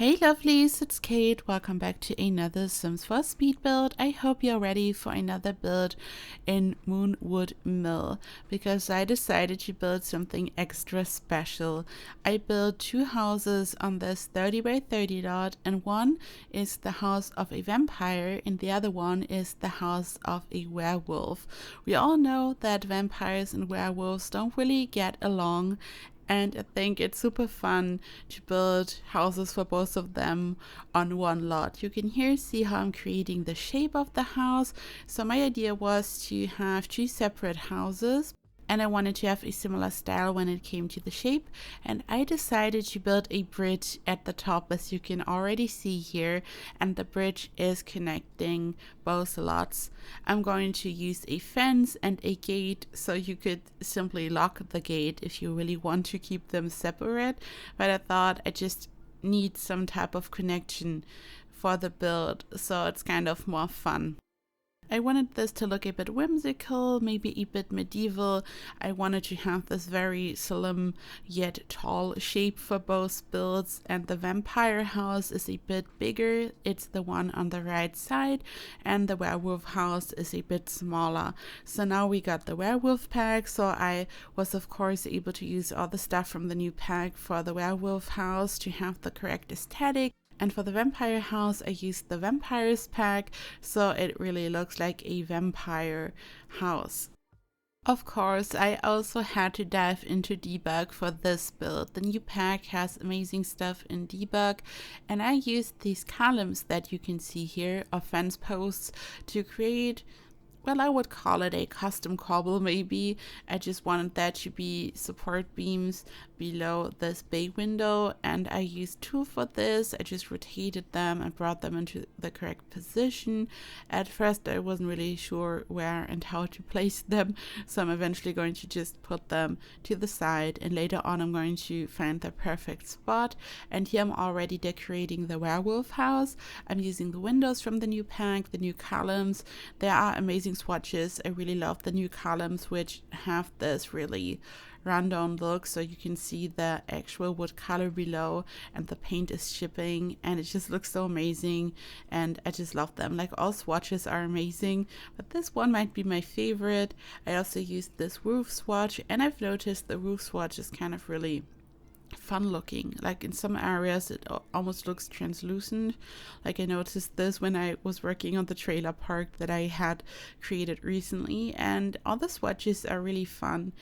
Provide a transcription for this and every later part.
Hey lovelies, it's Kate. Welcome back to another Sims 4 speed build. I hope you're ready for another build in Moonwood Mill because I decided to build something extra special. I built two houses on this 30 by 30 lot, and one is the house of a vampire and the other one is the house of a werewolf. We all know that vampires and werewolves don't really get along, and I think it's super fun to build houses for both of them on one lot. You can here see how I'm creating the shape of the house. So my idea was to have two separate houses, and I wanted to have a similar style when it came to the shape, and I decided to build a bridge at the top, as you can already see here, and the bridge is connecting both lots. I'm going to use a fence and a gate, so you could simply lock the gate if you really want to keep them separate, but I thought I just need some type of connection for the build, so it's kind of more fun. I wanted this to look a bit whimsical, maybe a bit medieval. I wanted to have this very slim yet tall shape for both builds, and the vampire house is a bit bigger. It's the one on the right side, and the werewolf house is a bit smaller. So now we got the werewolf pack, so I was of course able to use all the stuff from the new pack for the werewolf house to have the correct aesthetic. And for the vampire house, I used the vampires pack, so it really looks like a vampire house. Of course, I also had to dive into debug for this build. The new pack has amazing stuff in debug, and I used these columns that you can see here, or fence posts, to create, well, I would call it a custom cobble maybe. I just wanted that to be support beams below this bay window, and I used two for this. I just rotated them and brought them into the correct position. At first I wasn't really sure where and how to place them, so I'm eventually going to just put them to the side, and later on I'm going to find the perfect spot. And here I'm already decorating the werewolf house. I'm using the windows from the new pack, the new columns. There are amazing swatches. I really love the new columns, which have this really rundown look, so you can see the actual wood color below and the paint is shipping, and it just looks so amazing, and I just love them. Like, all swatches are amazing, but this one might be my favorite. I also used this roof swatch, and I've noticed the roof swatch is kind of really fun looking. Like, in some areas it almost looks translucent. Like, I noticed this when I was working on the trailer park that I had created recently, and all the swatches are really fun.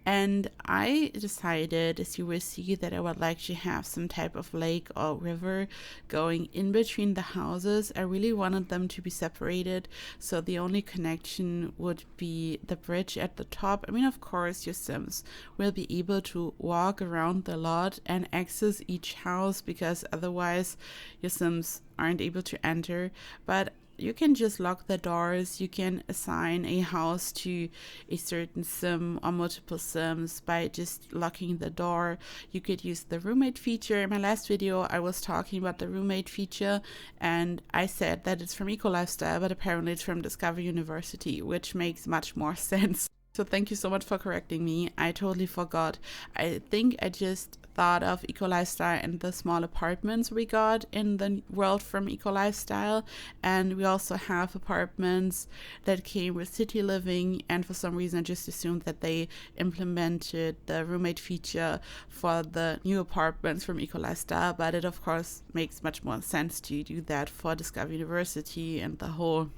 And I decided, as you will see, that I would like to have some type of lake or river going in between the houses. I really wanted them to be separated, so the only connection would be the bridge at the top. I mean, of course your Sims will be able to walk around the lot and access each house, because otherwise your Sims aren't able to enter, but you can just lock the doors. You can assign a house to a certain sim or multiple sims by just locking the door. You could use the roommate feature. In my last video I was talking about the roommate feature, and I said that it's from Eco Lifestyle, but apparently it's from Discover University, which makes much more sense. So thank you so much for correcting me. I totally forgot. I think I just thought of Eco Lifestyle and the small apartments we got in the world from Eco Lifestyle, and we also have apartments that came with City Living, and for some reason I just assumed that they implemented the roommate feature for the new apartments from Eco Lifestyle, but it of course makes much more sense to do that for Discover University and the whole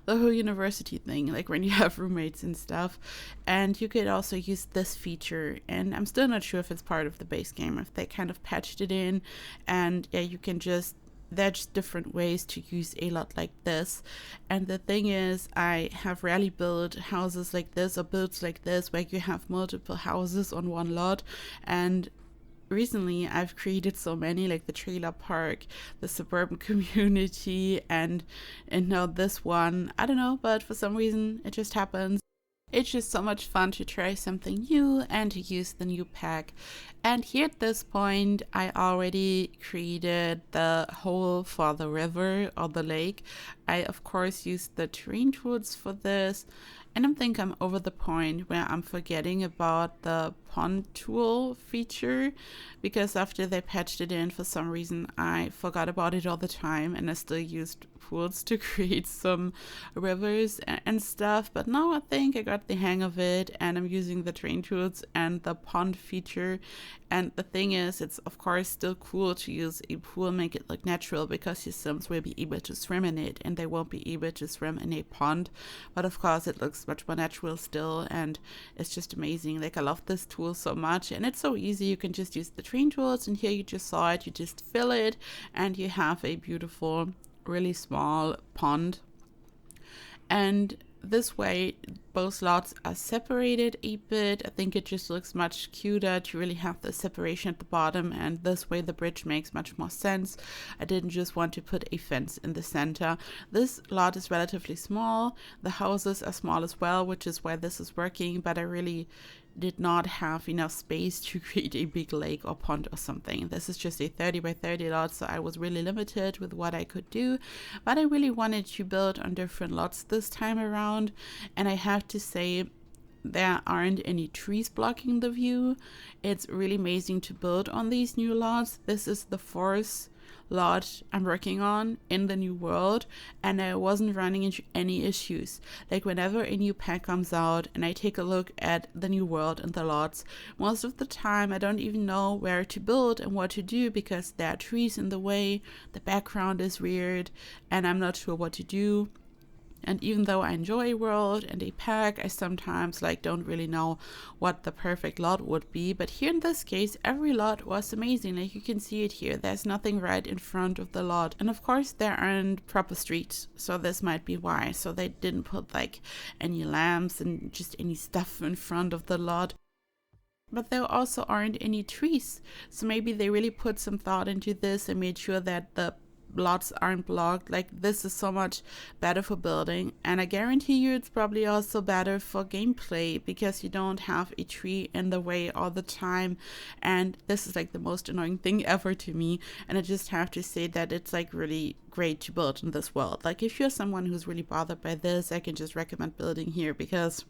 university thing, like when you have roommates and stuff. And you could also use this feature, and I'm still not sure if it's part of the base game, if they kind of patched it in. And yeah, you can just, there are just different ways to use a lot like this. And the thing is, I have rarely built houses like this or builds like this where you have multiple houses on one lot, and recently I've created so many, like the trailer park, the suburban community, and now this one. I don't know, but for some reason it just happens. It's just so much fun to try something new and to use the new pack. And here at this point I already created the hole for the river or the lake. I of course used the terrain tools for this, I don't think I'm over the point where I'm forgetting about the pond tool feature, because after they patched it in, for some reason I forgot about it all the time, and I still used pools to create some rivers and stuff. But now I think I got the hang of it, and I'm using the terrain tools and the pond feature. And the thing is, it's of course still cool to use a pool, make it look natural, because your Sims will be able to swim in it and they won't be able to swim in a pond. But of course it looks much more natural still, and it's just amazing. Like, I love this tool so much, and it's so easy. You can just use the terrain tools, and here you just saw it, you just fill it, and you have a beautiful, really small pond. And this way both lots are separated a bit. I think it just looks much cuter to really have the separation at the bottom, and this way the bridge makes much more sense. I didn't just want to put a fence in the center. This lot is relatively small. The houses are small as well, which is why this is working, but I really did not have enough space to create a big lake or pond or something. This is just a 30 by 30 lot, so I was really limited with what I could do, but I really wanted to build on different lots this time around. And I have to say, there aren't any trees blocking the view. It's really amazing to build on these new lots. This is the fourth lot I'm working on in the new world, and I wasn't running into any issues. Like, whenever a new pack comes out and I take a look at the new world and the lots, most of the time I don't even know where to build and what to do, because there are trees in the way, the background is weird, and I'm not sure what to do. And even though I enjoy a world and a pack, I sometimes don't really know what the perfect lot would be. But here in this case, every lot was amazing. Like, you can see it here. There's nothing right in front of the lot. And of course, there aren't proper streets, so this might be why. So they didn't put any lamps and just any stuff in front of the lot. But there also aren't any trees. So maybe they really put some thought into this and made sure that the lots aren't blocked. Like, this is so much better for building, and I guarantee you it's probably also better for gameplay, because you don't have a tree in the way all the time. And this is the most annoying thing ever to me, and I just have to say that it's really great to build in this world. If you're someone who's really bothered by this, I can just recommend building here, because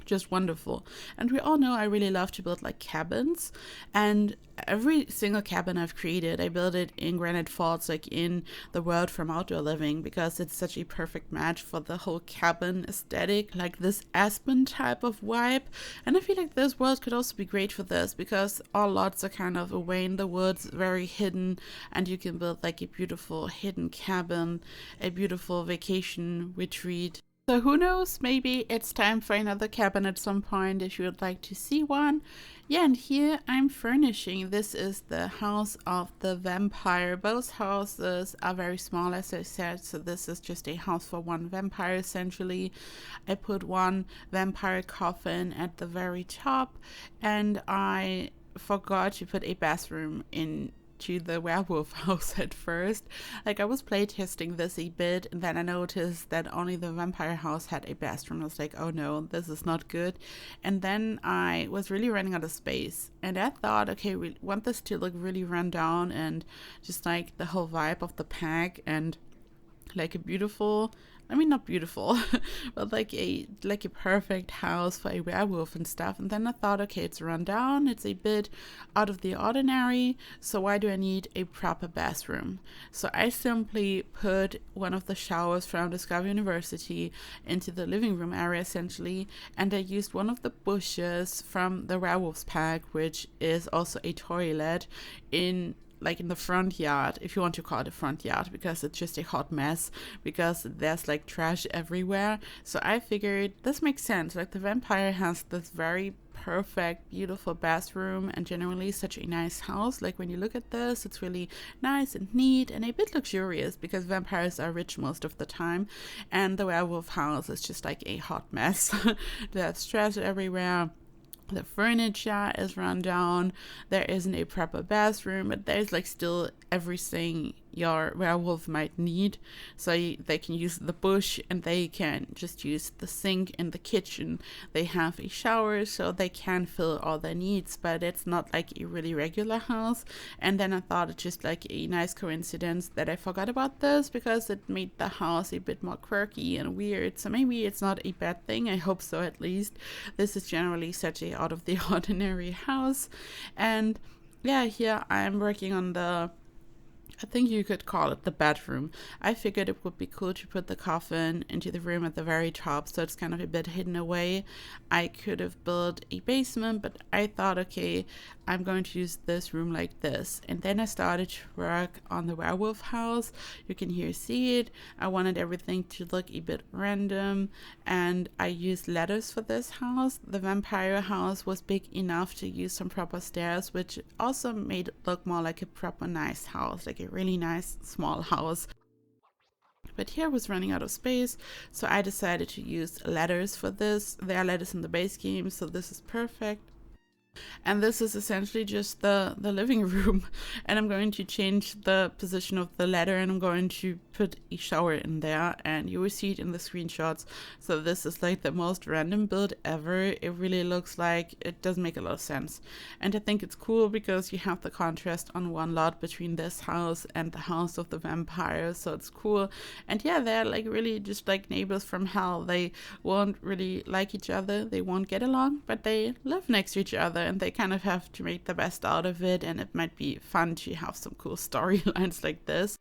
just wonderful. And we all know I really love to build cabins, and every single cabin I've created, I build it in granite forts, in the world from Outdoor Living, because it's such a perfect match for the whole cabin aesthetic, this aspen type of vibe. And I feel like this world could also be great for this, because all lots are kind of away in the woods, very hidden, and you can build a beautiful hidden cabin, a beautiful vacation retreat. So who knows, maybe it's time for another cabin at some point if you would like to see one. Yeah, and here I'm furnishing. This is the house of the vampire. Both houses are very small, as I said, so this is just a house for one vampire essentially. I put one vampire coffin at the very top, and I forgot to put a bathroom in to the werewolf house at first. I was playtesting this a bit, and then I noticed that only the vampire house had a bathroom. I was like, oh no, this is not good. And then I was really running out of space, and I thought, okay, we want this to look really run down and just the whole vibe of the pack, and a beautiful, I mean, not beautiful, but a perfect house for a werewolf and stuff. And then I thought, okay, it's run down, it's a bit out of the ordinary, so why do I need a proper bathroom? So I simply put one of the showers from Discover University into the living room area essentially, and I used one of the bushes from the werewolves pack, which is also a toilet, in the front yard, if you want to call it a front yard, because it's just a hot mess, because there's trash everywhere. So I figured this makes sense. The vampire has this very perfect, beautiful bathroom, and generally such a nice house. When you look at this, it's really nice and neat and a bit luxurious, because vampires are rich most of the time, and the werewolf house is just a hot mess. There's trash everywhere. The furniture is run down. There isn't a proper bathroom, but there's still everything your werewolf might need. So they can use the bush, and they can just use the sink in the kitchen. They have a shower, so they can fill all their needs, but it's not like a really regular house. And then I thought it's just like a nice coincidence that I forgot about this, because it made the house a bit more quirky and weird. So maybe it's not a bad thing. I hope so, at least. This is generally such a out of the ordinary house. And yeah, here I'm working on I think you could call it the bedroom. I figured it would be cool to put the coffin into the room at the very top, so it's kind of a bit hidden away. I could have built a basement, but I thought, okay, I'm going to use this room like this. And then I started to work on the werewolf house. You can here see it. I wanted everything to look a bit random, and I used ladders for this house. The vampire house was big enough to use some proper stairs, which also made it look more like a proper nice house, like a really nice small house. But here I was running out of space, so I decided to use ladders for this. There are ladders in the base game, so this is perfect. And this is essentially just the living room. And I'm going to change the position of the ladder, and I'm going to put a shower in there, and you will see it in the screenshots. So this is like the most random build ever. It really looks like it doesn't make a lot of sense. And I think it's cool because you have the contrast on one lot between this house and the house of the vampires. So it's cool. And yeah, they're like really just like neighbors from hell. They won't really like each other. They won't get along, but they live next to each other, and they kind of have to make the best out of it. And it might be fun to have some cool storylines like this.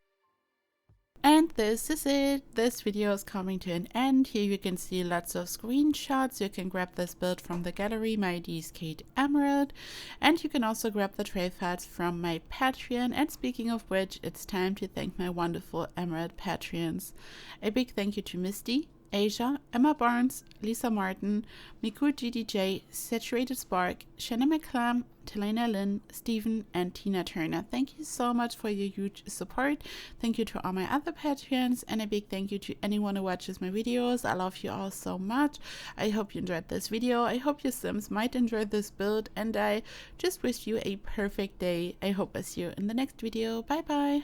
And this is it. This video is coming to an end. Here you can see lots of screenshots. You can grab this build from the gallery. My ID is KateEmerald. And you can also grab the trade files from my Patreon. And speaking of which, it's time to thank my wonderful Emerald Patreons. A big thank you to Misty, Asia, Emma Barnes, Lisa Martin, Miku GDJ, Saturated Spark, Shanna McClam, Talena Lynn, Stephen, and Tina Turner. Thank you so much for your huge support. Thank you to all my other Patreons, and a big thank you to anyone who watches my videos. I love you all so much. I hope you enjoyed this video. I hope your Sims might enjoy this build, and I just wish you a perfect day. I hope I see you in the next video. Bye bye.